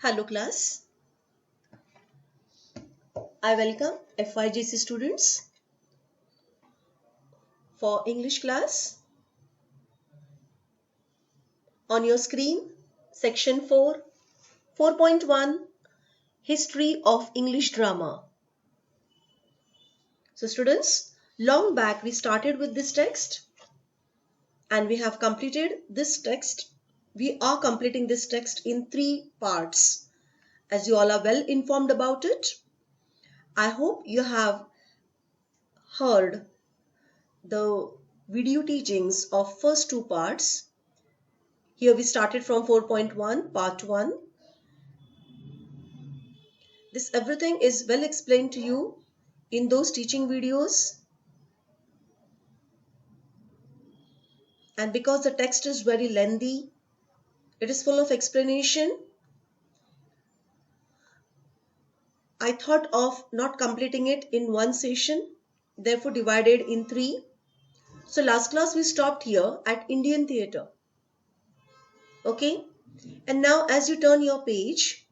Hello class, I welcome FYGC students for English class. On your screen, section 4, 4.1, History of English Drama. So students, long back we started with this text and we have completed this text. We are completing this text in 3 parts. As you all are well informed about it, I hope you have heard the video teachings of first 2 parts. Here we started from 4.1 part 1. This everything is well explained to you in those teaching videos, and because the text is very lengthy, it is full of explanation, I thought of not completing it in one session, therefore divided in 3. So last class we stopped here at Indian theatre. Okay, and now as you turn your page,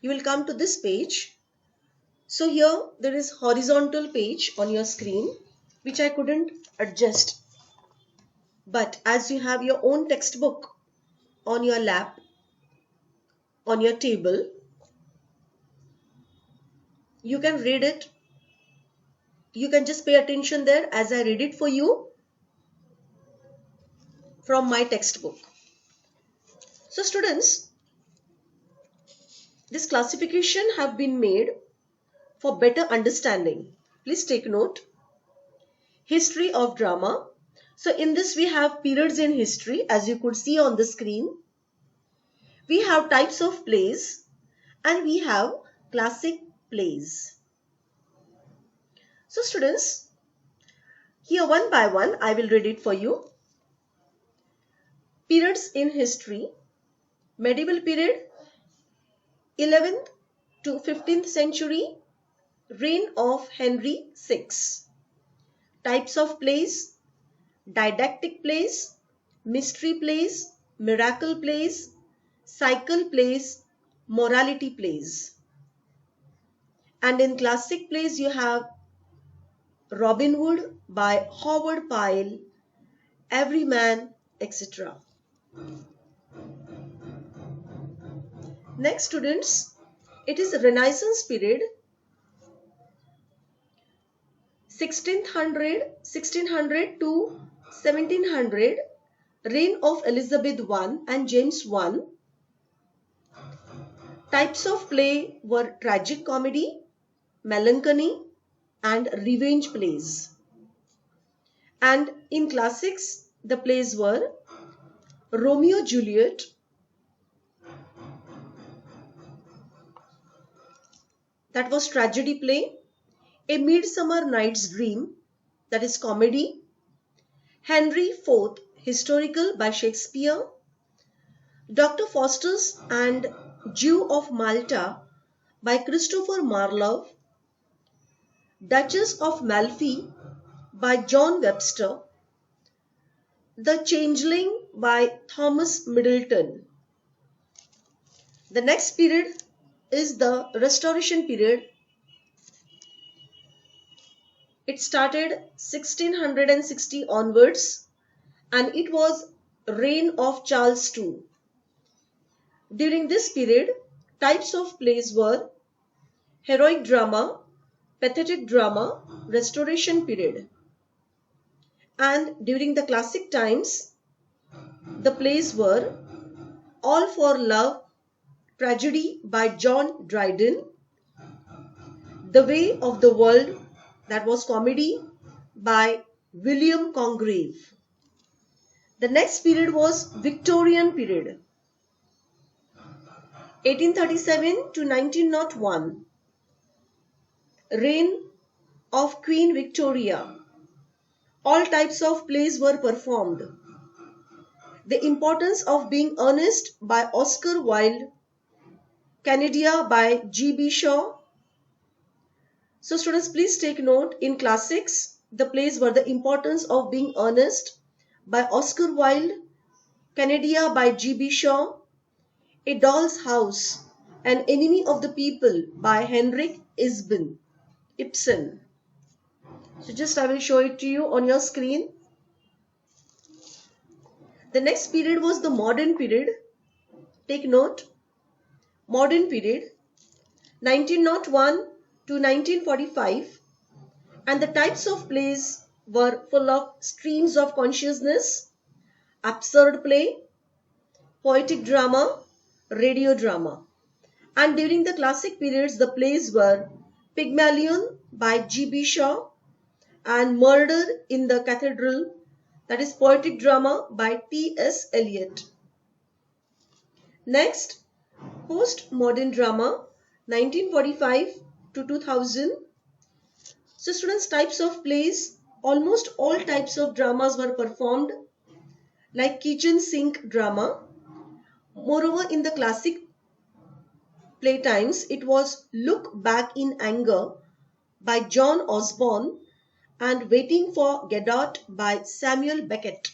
you will come to this page. So here there is horizontal page on your screen which I couldn't adjust. But as you have your own textbook on your lap, on your table, you can read it. You can just pay attention there as I read it for you from my textbook. So students, this classification have been made for better understanding. Please take note. History of drama. So in this we have periods in history, as you could see on the screen. We have types of plays and we have classic plays. So students, here one by one I will read it for you. Periods in history. Medieval period, 11th to 15th century, reign of Henry VI. Types of plays: didactic plays, mystery plays, miracle plays, cycle plays, morality plays. And in classic plays you have Robin Hood by Howard Pyle, Everyman, etc. Next students, it is Renaissance period, 1600 to 1700, reign of Elizabeth I and James I. Types of play were tragic comedy, melancholy, and revenge plays. And in classics, the plays were Romeo Juliet, that was tragedy play, A Midsummer Night's Dream, that is comedy, Henry IV, historical by Shakespeare, Dr. Faustus and Jew of Malta by Christopher Marlowe, Duchess of Malfi by John Webster, The Changeling by Thomas Middleton. The next period is the Restoration period. It started 1660 onwards and it was reign of Charles II. During this period, types of plays were heroic drama, pathetic drama, Restoration period. And during the classic times, the plays were All for Love, tragedy by John Dryden, The Way of the World, that was comedy by William Congreve. The next period was Victorian period, 1837 to 1901, reign of Queen Victoria. All types of plays were performed. The Importance of Being Earnest by Oscar Wilde, Canidia by G.B. Shaw. So students, please take note, in classics, the plays were The Importance of Being Earnest by Oscar Wilde, Canidia by G.B. Shaw, A Doll's House An Enemy of the People by Henrik Ibsen. So just I will show it to you on your screen. The next period was the modern period. Take note. Modern period 1901 to 1945, and the types of plays were full of streams of consciousness, absurd play, poetic drama, radio drama. And during the classic periods, the plays were Pygmalion by G.B. Shaw and Murder in the Cathedral, that is poetic drama by T.S. Eliot. Next, post-modern drama 1945 to 2000. So students, types of plays, almost all types of dramas were performed, like kitchen sink drama. Moreover, in the classic playtimes, it was Look Back in Anger by John Osborne and Waiting for Godot by Samuel Beckett.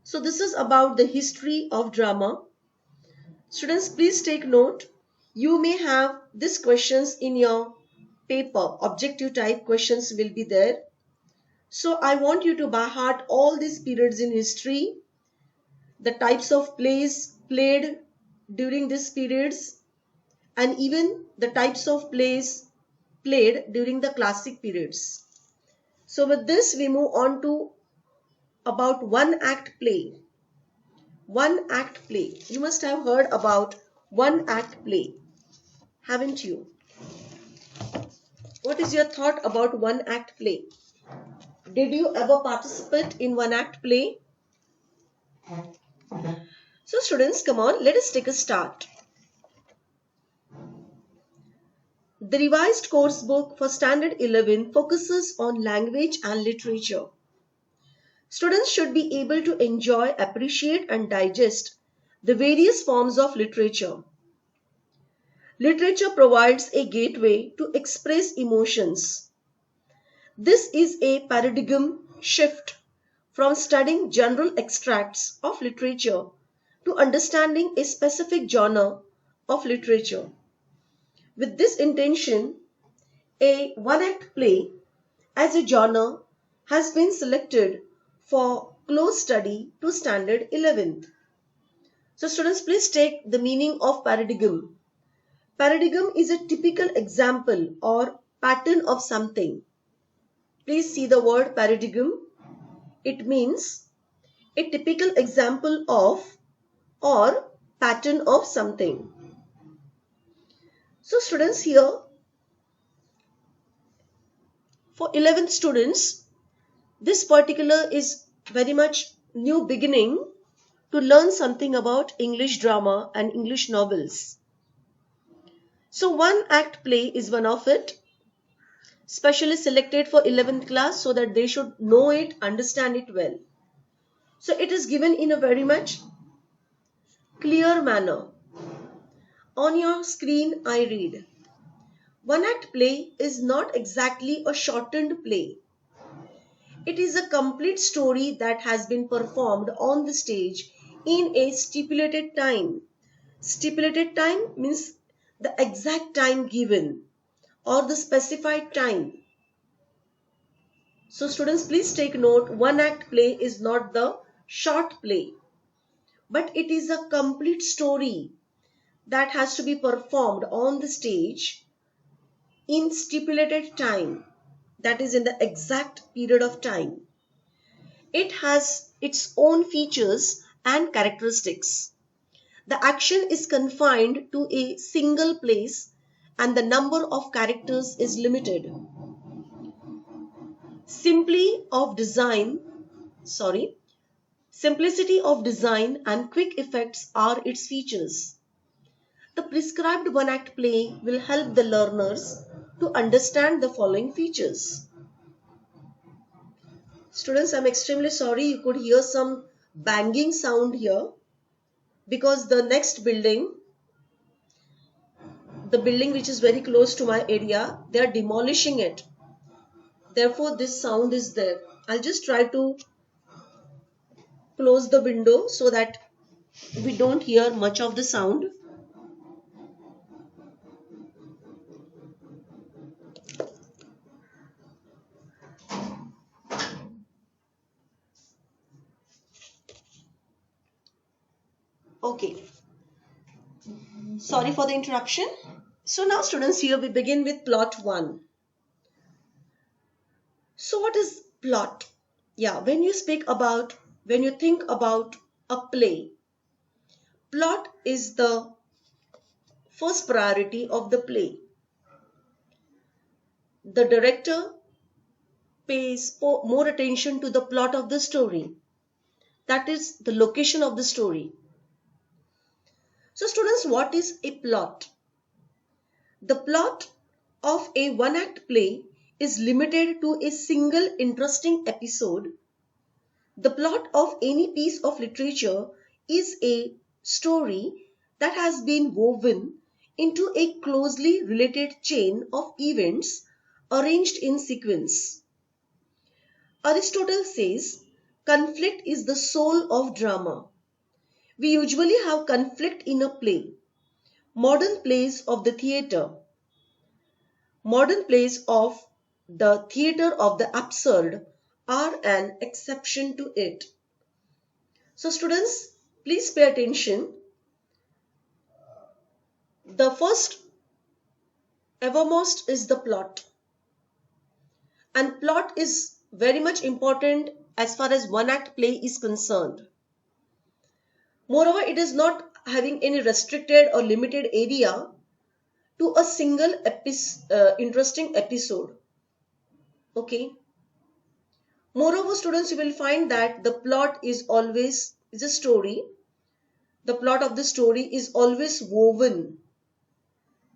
So this is about the history of drama. Students, please take note. You may have these questions in your paper. Objective type questions will be there. So I want you to by heart all these periods in history, the types of plays played during these periods, and even the types of plays played during the classic periods. So with this we move on to about one act play. One act play. You must have heard about one act play, haven't you? What is your thought about one act play? Did you ever participate in one act play? So students, come on, let us take a start. The revised course book for Standard 11 focuses on language and literature. Students should be able to enjoy, appreciate and digest the various forms of literature. Literature provides a gateway to express emotions. This is a paradigm shift from studying general extracts of literature to understanding a specific genre of literature. With this intention, a one-act play as a genre has been selected for close study to Standard 11th. So students, please take the meaning of paradigm. Paradigm is a typical example or pattern of something. Please see the word paradigm. It means a typical example of or pattern of something. So students, here for 11th students, this particular is very much new beginning to learn something about English drama and English novels. So one act play is one of it, specially selected for 11th class so that they should know it, understand it well. So it is given in a very much clear manner. On your screen I read, one act play is not exactly a shortened play. It is a complete story that has been performed on the stage in a stipulated time. Stipulated time means the exact time given or the specified time. So students, please take note, one act play is not the short play, but it is a complete story that has to be performed on the stage in stipulated time, that is in the exact period of time. It has its own features and characteristics. The action is confined to a single place and the number of characters is limited. Simplicity of design and quick effects are its features. The prescribed one-act play will help the learners to understand the following features. Students, I'm extremely sorry you could hear some banging sound here because the next building, the building which is very close to my area, they are demolishing it. Therefore, this sound is there. I'll just try to close the window so that we don't hear much of the sound. Okay, sorry for the interruption. So now students, here we begin with plot 1. So what is plot? Yeah, when you think about a play, plot is the first priority of the play. The director pays more attention to the plot of the story. That is the location of the story. So students, what is a plot? The plot of a one-act play is limited to a single interesting episode. The plot of any piece of literature is a story that has been woven into a closely related chain of events arranged in sequence. Aristotle says conflict is the soul of drama. We usually have conflict in a play. Modern plays of the theatre of the absurd are an exception to it. So students, please pay attention. The first evermost is the plot. And plot is very much important as far as one act play is concerned. Moreover, it is not having any restricted or limited area to a single interesting episode. Okay. Moreover, students, you will find that the plot is a story. The plot of the story is always woven,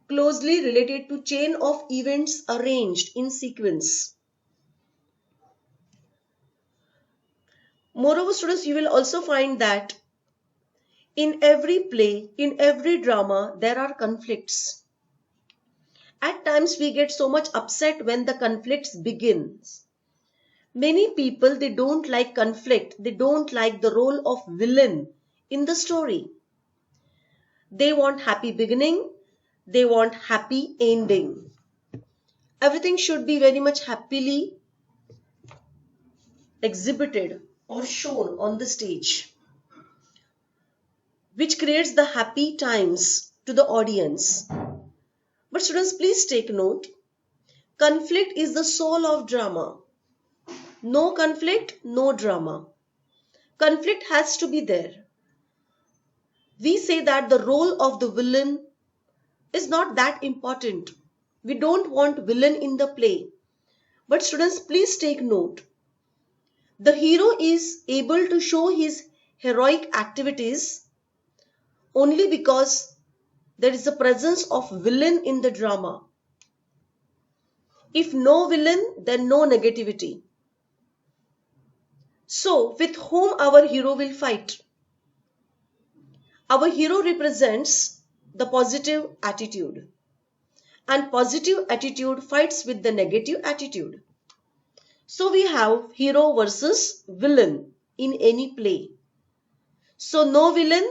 closely related to chain of events arranged in sequence. Moreover, students, you will also find that in every play, in every drama, there are conflicts. At times we get so much upset when the conflicts begins. Many people, they don't like conflict. They don't like the role of villain in the story. They want happy beginning. They want happy ending. Everything should be very much happily exhibited or shown on the stage, which creates the happy times to the audience. But students, please take note. Conflict is the soul of drama. No conflict, no drama. Conflict has to be there. We say that the role of the villain is not that important. We don't want villain in the play. But students, please take note. The hero is able to show his heroic activities only because there is the presence of villain in the drama. If no villain, then no negativity. So, with whom our hero will fight? Our hero represents the positive attitude. And positive attitude fights with the negative attitude. So we have hero versus villain in any play. So no villain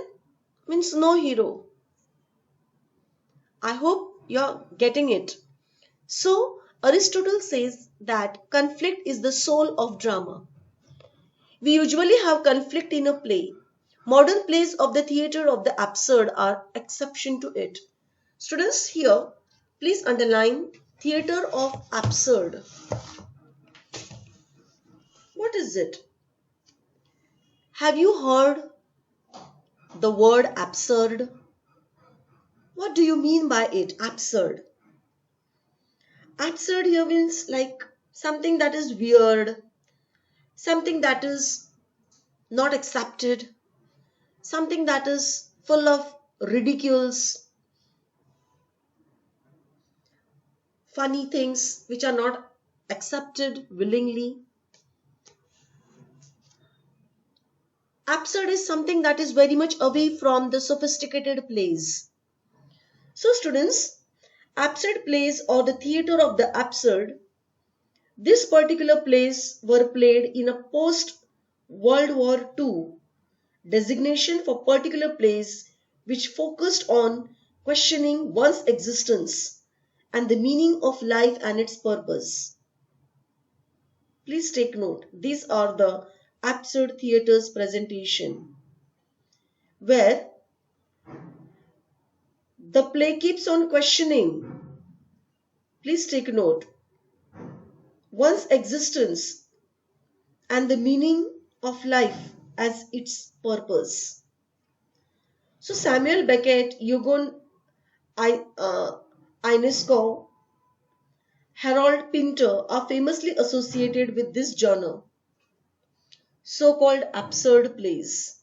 means no hero. I hope you're getting it. So Aristotle says that conflict is the soul of drama. We usually have conflict in a play. Modern plays of the theatre of the absurd are exception to it. Students, here please underline theatre of absurd. What is it? Have you heard the word absurd? What do you mean by it, absurd? Absurd here means like something that is weird, something that is not accepted, something that is full of ridicules, funny things which are not accepted willingly. Absurd is something that is very much away from the sophisticated plays. So students, absurd plays or the theatre of the absurd, these particular plays were played in a post-World War II designation for particular plays which focused on questioning one's existence and the meaning of life and its purpose. Please take note, these are the absurd theatre's presentation, where The play keeps on questioning. Please take note. One's existence and the meaning of life as its purpose. So Samuel Beckett, Egon Ionesco, Harold Pinter are famously associated with this genre, so-called absurd plays,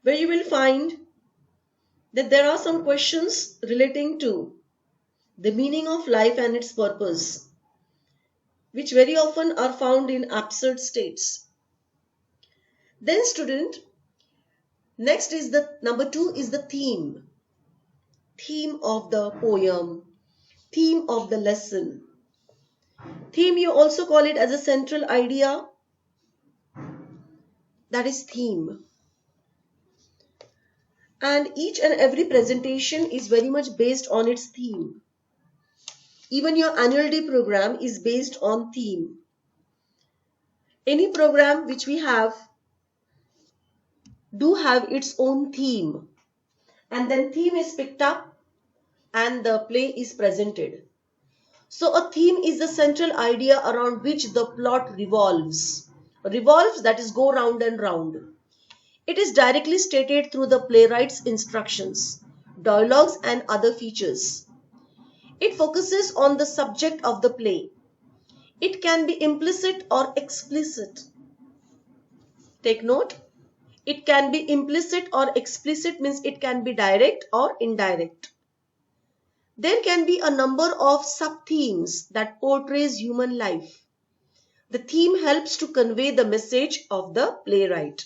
where you will find that there are some questions relating to the meaning of life and its purpose, which very often are found in absurd states. Then student, next is the number 2 is the theme. Theme of the poem, theme of the lesson. Theme, you also call it as a central idea, that is theme. And each and every presentation is very much based on its theme. Even your annual day program is based on theme. Any program which we have do have its own theme, and then theme is picked up and the play is presented. So a theme is the central idea around which the plot revolves. Revolves, that is go round and round. It is directly stated through the playwright's instructions, dialogues and other features. It focuses on the subject of the play. It can be implicit or explicit. Take note. It can be implicit or explicit, means it can be direct or indirect. There can be a number of sub-themes that portrays human life. The theme helps to convey the message of the playwright.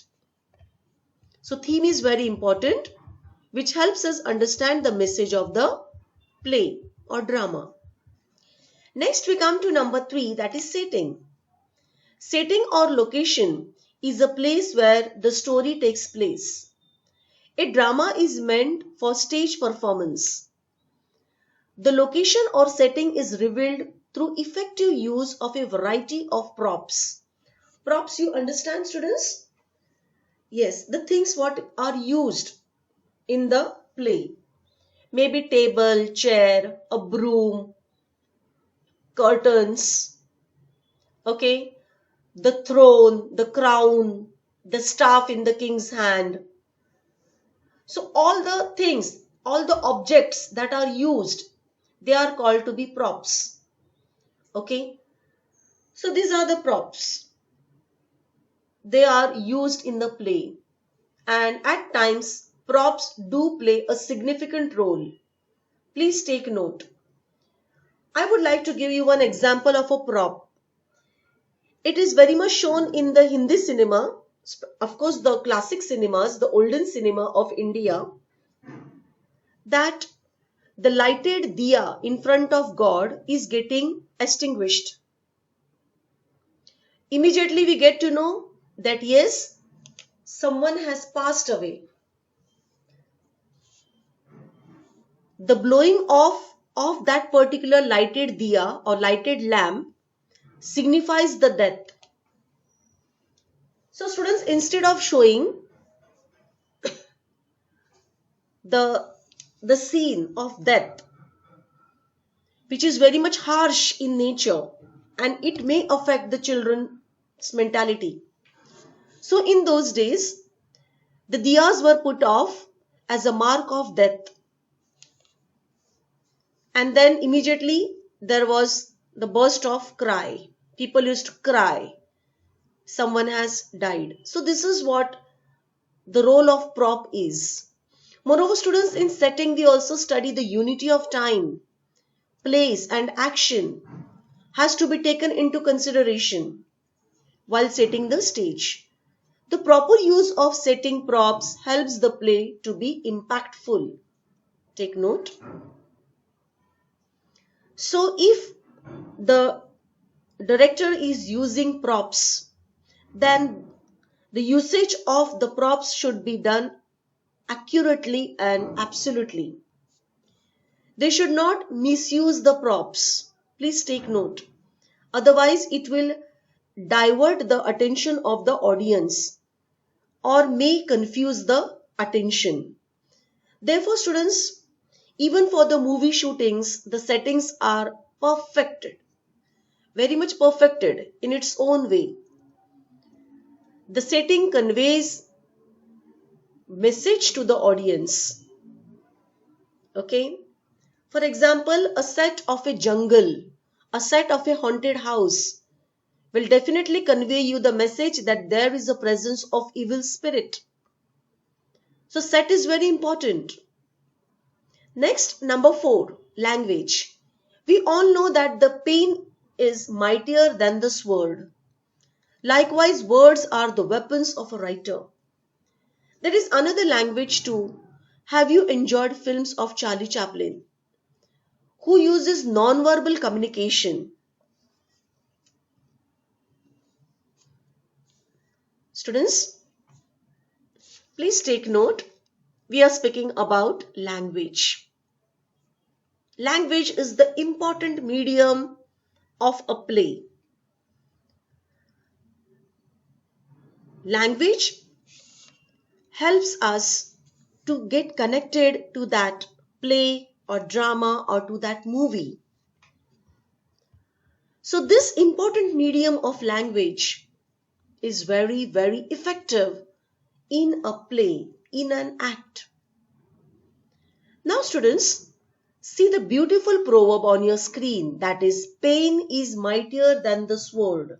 So theme is very important, which helps us understand the message of the play or drama. Next we come to number 3, that is setting. Setting or location is a place where the story takes place. A drama is meant for stage performance. The location or setting is revealed through effective use of a variety of props. Props, you understand, students? Yes, the things what are used in the play. Maybe table, chair, a broom, curtains, okay, the throne, the crown, the staff in the king's hand. So all the things, all the objects that are used, they are called to be props. Okay. So these are the props. They are used in the play. And at times, props do play a significant role. Please take note. I would like to give you one example of a prop. It is very much shown in the Hindi cinema, of course the classic cinemas, the olden cinema of India, that the lighted diya in front of God is getting extinguished. Immediately we get to know that yes, someone has passed away. The blowing off of that particular lighted diya or lighted lamp signifies the death. So students, instead of showing the scene of death, which is very much harsh in nature and it may affect the children's mentality. So in those days, the diyas were put off as a mark of death. And then immediately there was the burst of cry. People used to cry. Someone has died. So this is what the role of prop is. Moreover, students, in setting we also study the unity of time, place and action has to be taken into consideration while setting the stage. The proper use of setting props helps the play to be impactful. Take note. So if the director is using props, then the usage of the props should be done accurately and absolutely. They should not misuse the props. Please take note. Otherwise, it will divert the attention of the audience or may confuse the attention. Therefore, students, even for the movie shootings, the settings are perfected, very much perfected in its own way. The setting conveys message to the audience. Okay. For example, a set of a jungle, a set of a haunted house will definitely convey you the message that there is a presence of evil spirit. So set is very important. Next, number 4, language. We all know that the pen is mightier than the sword. Likewise, words are the weapons of a writer. There is another language too. Have you enjoyed films of Charlie Chaplin, who uses non-verbal communication? Students, please take note. We are speaking about language. Language is the important medium of a play. Language helps us to get connected to that play or drama or to that movie. So this important medium of language is very, very effective in a play, in an act. Now students, see the beautiful proverb on your screen, that is, pen is mightier than the sword.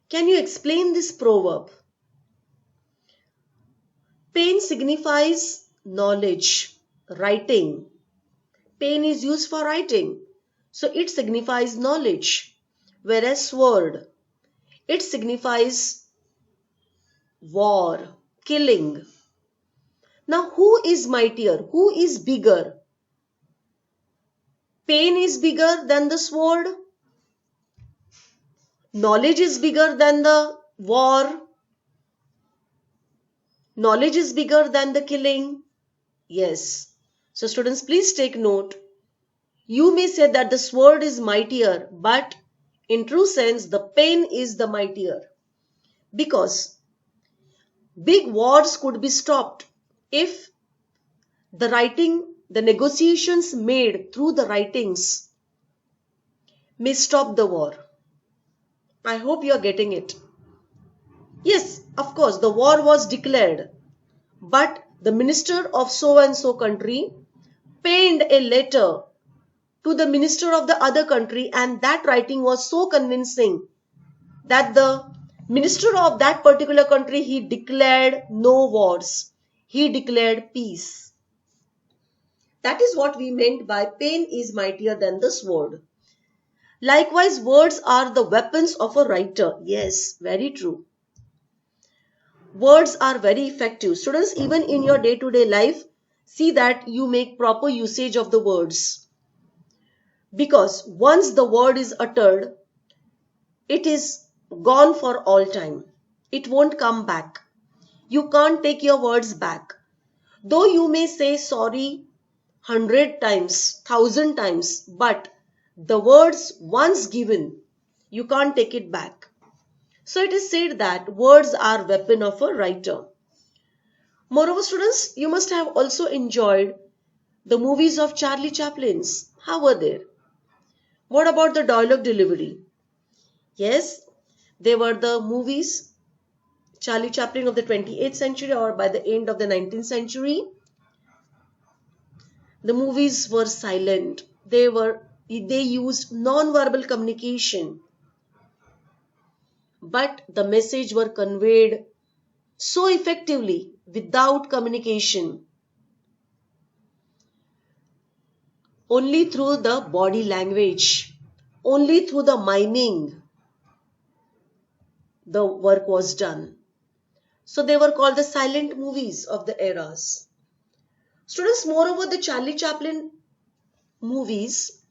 Can you explain this proverb? Pen signifies knowledge, writing. Pen is used for writing, so it signifies knowledge. Whereas sword, it signifies war, killing. Now who is mightier? Who is bigger? Pen is bigger than the sword. Knowledge is bigger than the war. Knowledge is bigger than the killing. Yes. So students, please take note. You may say that the sword is mightier, but in true sense, the pen is the mightier. Because big wars could be stopped if the negotiations made through the writings may stop the war. I hope you are getting it. Yes, of course, the war was declared, but the minister of so and so country penned a letter to the minister of the other country, and that writing was so convincing that the minister of that particular country, he declared no wars. He declared peace. That is what we meant by pen is mightier than the sword. Likewise, words are the weapons of a writer. Yes, very true. Words are very effective. Students, even in your day-to-day life, see that you make proper usage of the words. Because once the word is uttered, it is gone for all time. It won't come back. You can't take your words back. Though you may say sorry 100 times, 1,000 times, but the words once given, you can't take it back. So it is said that words are weapon of a writer. Moreover, students, you must have also enjoyed the movies of Charlie Chaplin's. How were they? What about the dialogue delivery? Yes, they were the movies Charlie Chaplin of the 28th century or by the end of the 19th century. The movies were silent. They used non-verbal communication. But the message were conveyed so effectively without communication. Only through the body language, only through the miming, the work was done. So they were called the silent movies of the eras. Students, moreover, the Charlie Chaplin movies,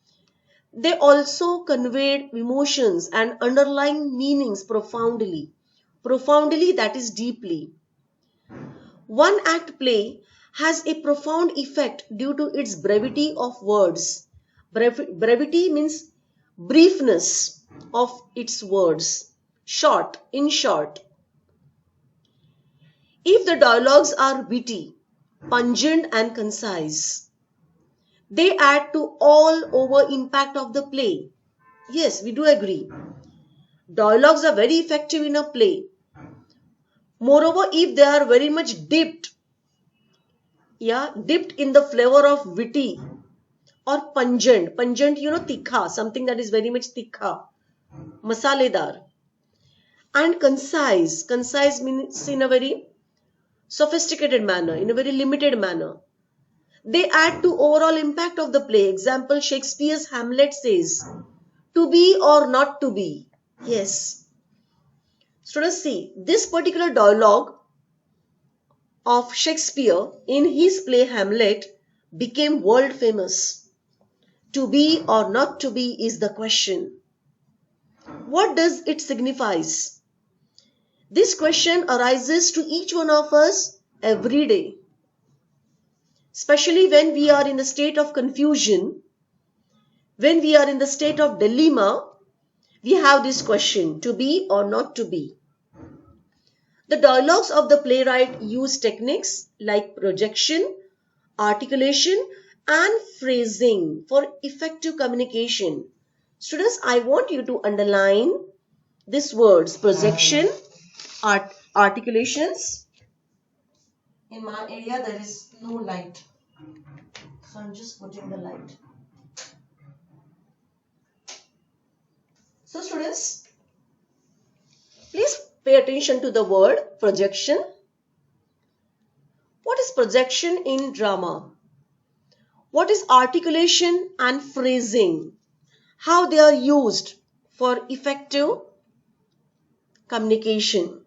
they also conveyed emotions and underlying meanings profoundly. Profoundly, that is deeply. One act play has a profound effect due to its brevity of words. Brevity means briefness of its words. Short, in short. If the dialogues are witty, pungent and concise, they add to all over impact of the play. Yes, we do agree. Dialogues are very effective in a play. Moreover, if they are very much dipped in the flavor of witty or pungent, tikha, something that is very much tikha, masaledar, and concise. Concise means in a very sophisticated manner, in a very limited manner. They add to overall impact of the play. Example, Shakespeare's Hamlet says, to be or not to be. Yes. Students, see, this particular dialogue of Shakespeare in his play Hamlet became world famous. To be or not to be is the question. What does it signifies? This question arises to each one of us every day. Especially when we are in the state of confusion, when we are in the state of dilemma, we have this question, to be or not to be. The dialogues of the playwright use techniques like projection, articulation, and phrasing for effective communication. Students, I want you to underline these words, projection, articulations. In my area, there is no light, so I'm just putting the light. So students, please pay attention to the word projection. What is projection in drama? What is articulation and phrasing? How they are used for effective communication.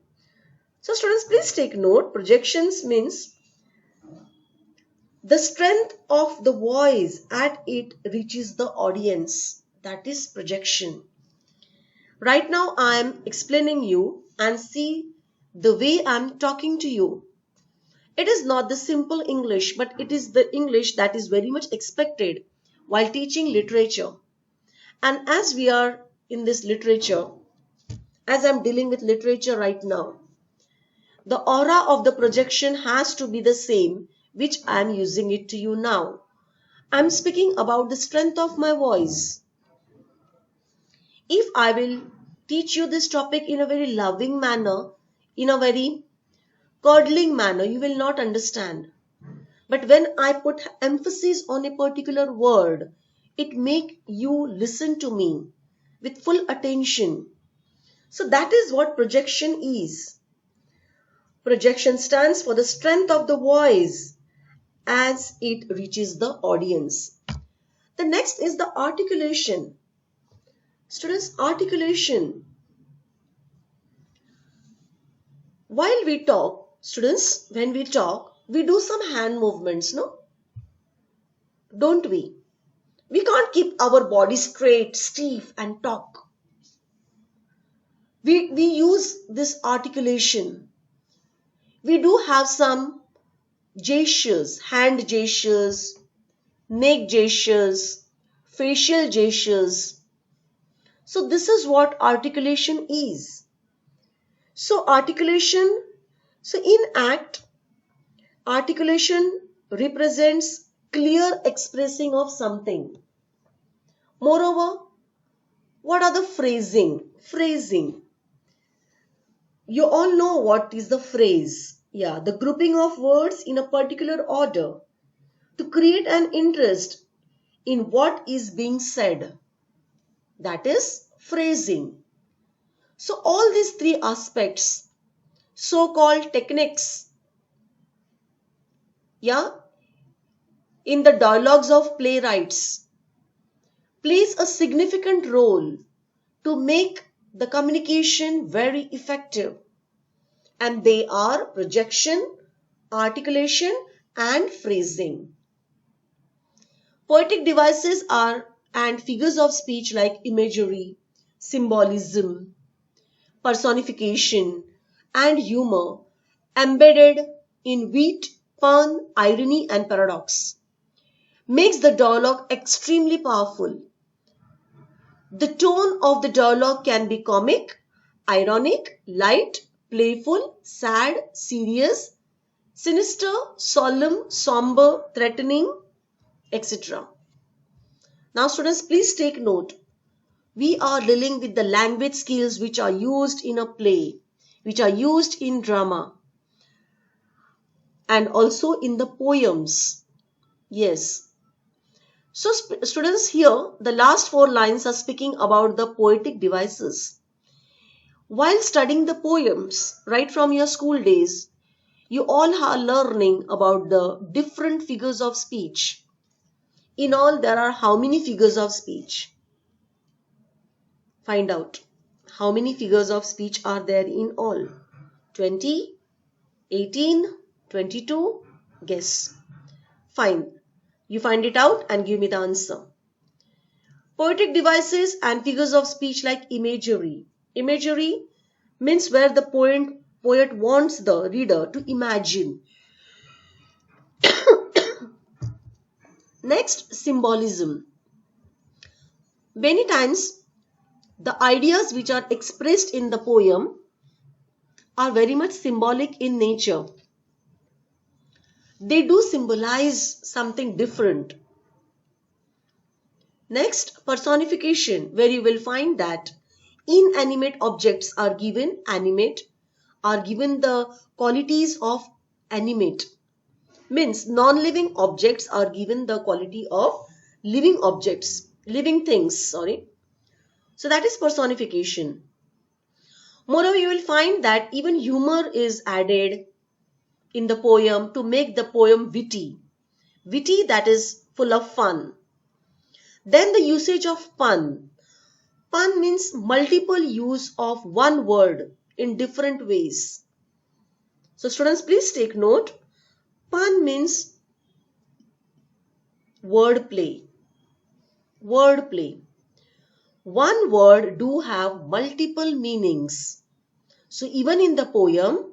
So students, please take note. Projections means the strength of the voice at it reaches the audience. That is projection. Right now I am explaining you and see the way I am talking to you. It is not the simple English, but it is the English that is very much expected while teaching literature. And as we are in this literature, as I am dealing with literature right now, the aura of the projection has to be the same which I am using it to you now. I am speaking about the strength of my voice. If I will teach you this topic in a very loving manner, in a very curdling manner, you will not understand. But when I put emphasis on a particular word, it makes you listen to me with full attention. So that is what projection is. Projection stands for the strength of the voice as it reaches the audience. The next is the articulation. Students, articulation. While we talk, students, when we talk, we do some hand movements, no? Don't we? We can't keep our body straight, stiff and talk. We use this articulation. We do have some gestures, hand gestures, neck gestures, facial gestures. So this is what articulation is. So articulation, so in act, articulation represents clear expressing of something. Moreover, what are the phrasing? Phrasing. You all know what is the phrase. Yeah, the grouping of words in a particular order to create an interest in what is being said. That is phrasing. So all these three aspects, so-called techniques, in the dialogues of playwrights, plays a significant role to make the communication very effective. And they are projection, articulation, and phrasing. Poetic devices are and figures of speech like imagery, symbolism, personification, and humor embedded in wit, pun, irony, and paradox makes the dialogue extremely powerful. The tone of the dialogue can be comic, ironic, light, playful, sad, serious, sinister, solemn, somber, threatening, etc. Now students, please take note. We are dealing with the language skills which are used in a play, which are used in drama, and also in the poems. Yes. So students, here the last 4 lines are speaking about the poetic devices. While studying the poems right from your school days, you all are learning about the different figures of speech. In all, there are how many figures of speech? Find out. How many figures of speech are there in all? 20, 18, 22? Guess. Fine. You find it out and give me the answer. Poetic devices and figures of speech like imagery. Imagery means where the poet wants the reader to imagine. Next, symbolism. Many times, the ideas which are expressed in the poem are very much symbolic in nature. They do symbolize something different. Next, personification, where you will find that inanimate objects are given the qualities of animate. Means non-living objects are given the quality of living objects, living things, sorry. So that is personification. Moreover, you will find that even humor is added in the poem to make the poem witty. Witty, that is full of fun. Then the usage of pun. Pun means multiple use of one word in different ways. So students, please take note. Pun means wordplay. Wordplay. One word do have multiple meanings. So even in the poem,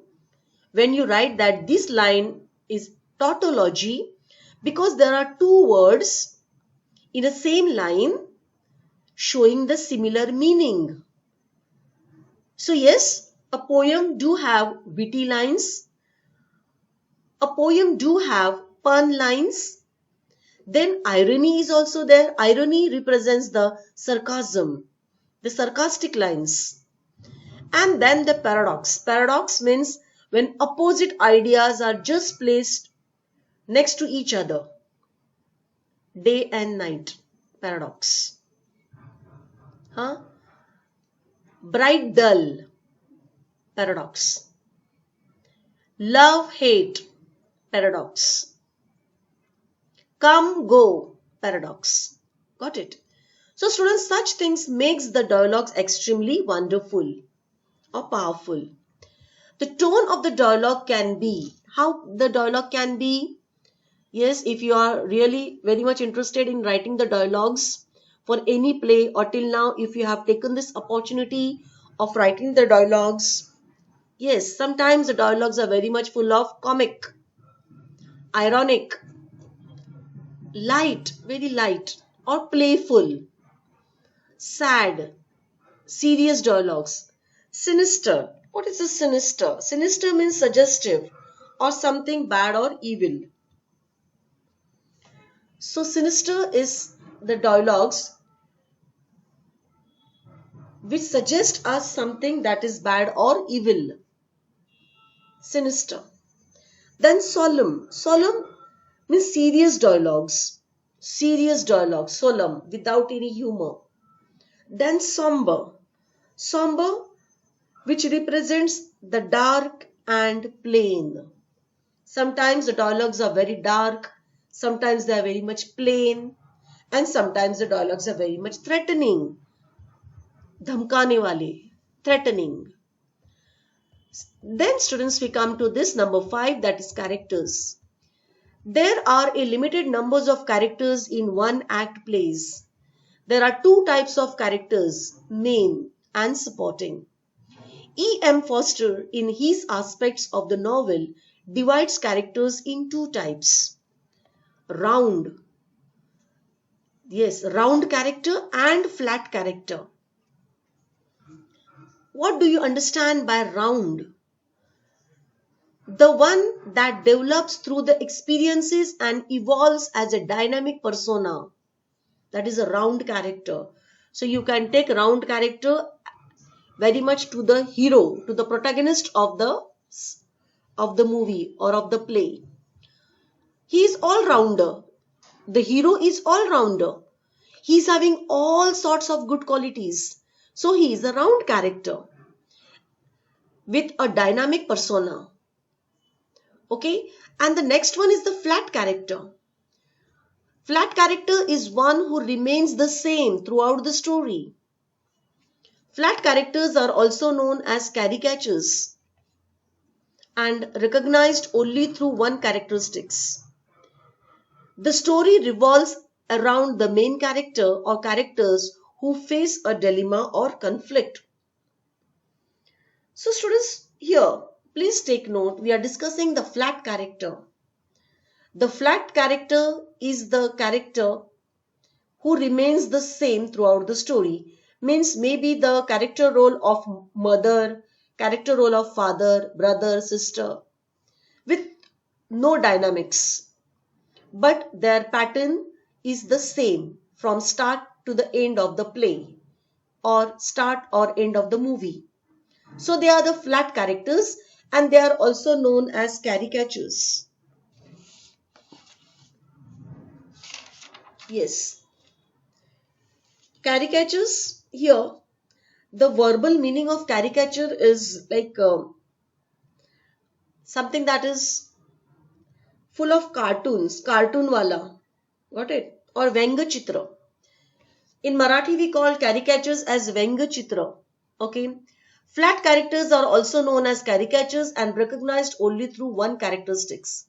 when you write that this line is tautology, because there are 2 words in a same line showing the similar meaning. So yes, a poem do have witty lines. A poem do have pun lines. Then irony is also there. Irony represents the sarcasm, the sarcastic lines. And then the paradox. Paradox means when opposite ideas are just placed next to each other. Day and night. Paradox. Huh? Bright, dull. Paradox. Love, hate. Paradox. Come, go. Paradox. Got it? So students, such things makes the dialogues extremely wonderful or powerful. The tone of the dialogue can be, how the dialogue can be, yes, if you are really very much interested in writing the dialogues for any play or till now, if you have taken this opportunity of writing the dialogues, yes, sometimes the dialogues are very much full of comic, ironic, light, very light, or playful, sad, serious dialogues. Sinister. What is a sinister? Sinister means suggestive or something bad or evil. So sinister is the dialogues which suggest us something that is bad or evil. Sinister. Then solemn. Solemn means serious dialogues. Serious dialogues, solemn, without any humor. Then somber. Somber, which represents the dark and plain. Sometimes the dialogues are very dark, sometimes they are very much plain, and sometimes the dialogues are very much threatening. Dhamkane wale, threatening. Then students, we come to this number 5, that is characters. There are a limited numbers of characters in one act plays. There are 2 types of characters, main and supporting. E. M. Forster, in his aspects of the novel, divides characters in 2 types. Round. Yes, round character and flat character. What do you understand by round? The one that develops through the experiences and evolves as a dynamic persona. That is a round character. So you can take round character very much to the hero, to the protagonist of the movie or of the play. He is all rounder. The hero is all rounder. He is having all sorts of good qualities. So he is a round character with a dynamic persona. Okay, and the next one is the flat character. Flat character is one who remains the same throughout the story. Flat characters are also known as caricatures and recognized only through one characteristics. The story revolves around the main character or characters who face a dilemma or conflict. So students, here please take note, we are discussing the flat character. The flat character is the character who remains the same throughout the story. Means maybe the character role of mother, character role of father, brother, sister, with no dynamics. But their pattern is the same from start to the end of the play or start or end of the movie. So they are the flat characters and they are also known as caricatures. Yes, caricatures here, the verbal meaning of caricature is like something that is full of cartoons, cartoon wala, got it? Or Vyangachitra. In Marathi, we call caricatures as Vyangachitra. Okay. Flat characters are also known as caricatures and recognized only through one characteristics.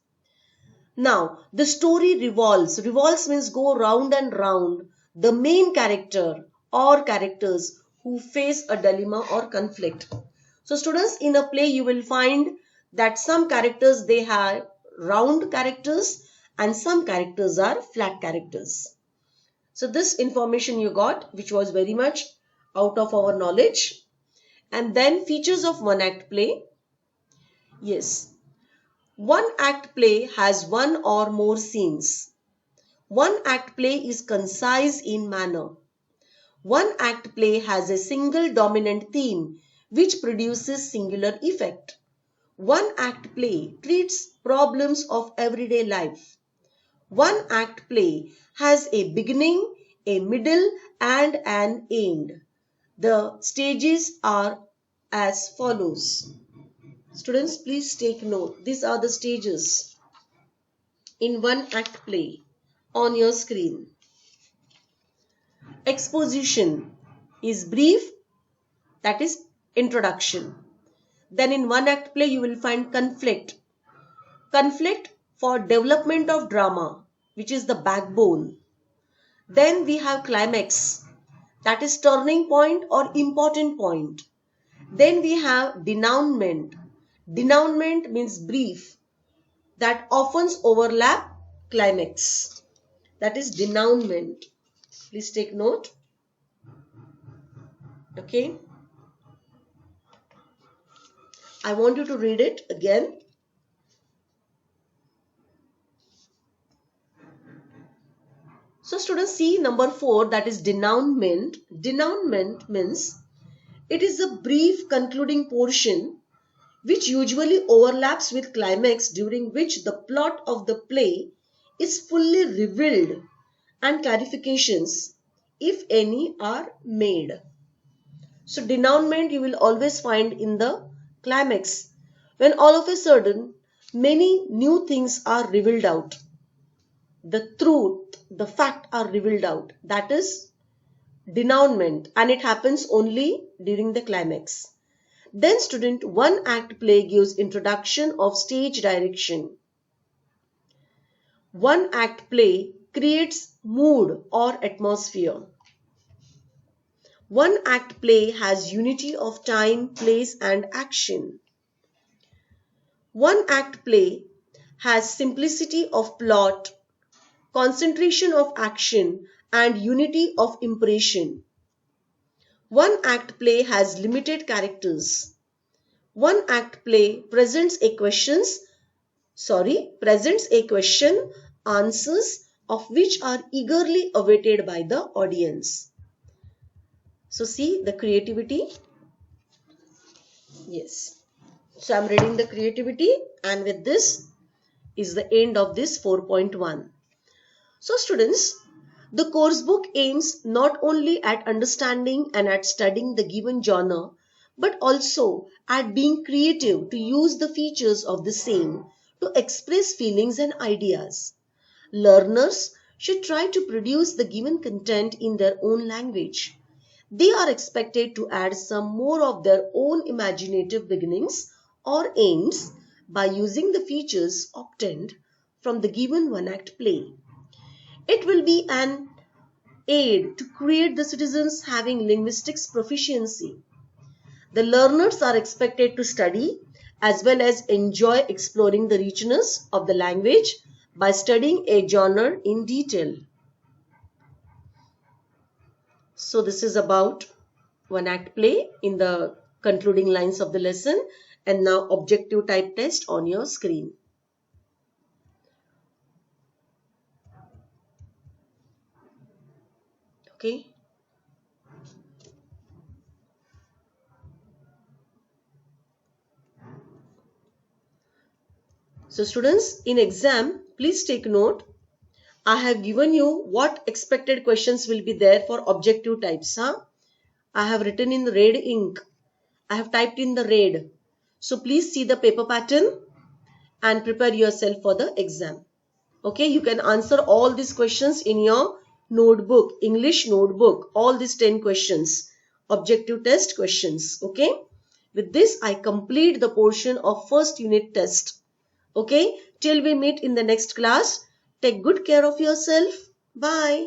Now, the story revolves. Revolves means go round and round. The main character or characters who face a dilemma or conflict. So, students, in a play, you will find that some characters they have round characters and some characters are flat characters. So, this information you got, which was very much out of our knowledge. And then features of one act play. Yes, one act play has one or more scenes. One act play is concise in manner. One act play has a single dominant theme which produces singular effect. One act play treats problems of everyday life. One act play has a beginning, a middle and an end. The stages are as follows. Students, please take note. These are the stages in one act play on your screen. Exposition is brief, that is introduction. Then in one act play you will find conflict. Conflict for development of drama, which is the backbone. Then we have climax, that is turning point or important point. Then we have denouement. Denouement means brief that often overlap climax. That is denouement. Please take note. Okay. I want you to read it again. So students, see number 4, that is denouement. Denouement means it is a brief concluding portion which usually overlaps with climax, during which the plot of the play is fully revealed and clarifications, if any, are made. So denouement you will always find in the climax, when all of a sudden many new things are revealed out. The truth, the fact are revealed out. That is denouement, and it happens only during the climax. Then student, one act play gives introduction of stage direction. One act play creates mood or atmosphere. One act play has unity of time, place and action. One act play has simplicity of plot, concentration of action and unity of impression. One act play has limited characters. one act play presents a question, answers of which are eagerly awaited by the audience. So see the creativity. Yes. So I'm reading the creativity, and with this is the end of this 4.1. So students, the course book aims not only at understanding and at studying the given genre, but also at being creative to use the features of the same to express feelings and ideas. Learners should try to produce the given content in their own language. They are expected to add some more of their own imaginative beginnings or aims by using the features obtained from the given one-act play. It will be an aid to create the citizens having linguistics proficiency. The learners are expected to study as well as enjoy exploring the richness of the language by studying a genre in detail. So this is about one act play in the concluding lines of the lesson, and now objective type test on your screen. Okay. So students, in exam, please take note. I have given you what expected questions will be there for objective types. I have written in red ink. I have typed in the red. So please see the paper pattern and prepare yourself for the exam. Okay, you can answer all these questions in your notebook, English notebook, all these 10 questions, objective test questions. Okay, with this I complete the portion of first unit test. Okay, till we meet in the next class, take good care of yourself. Bye.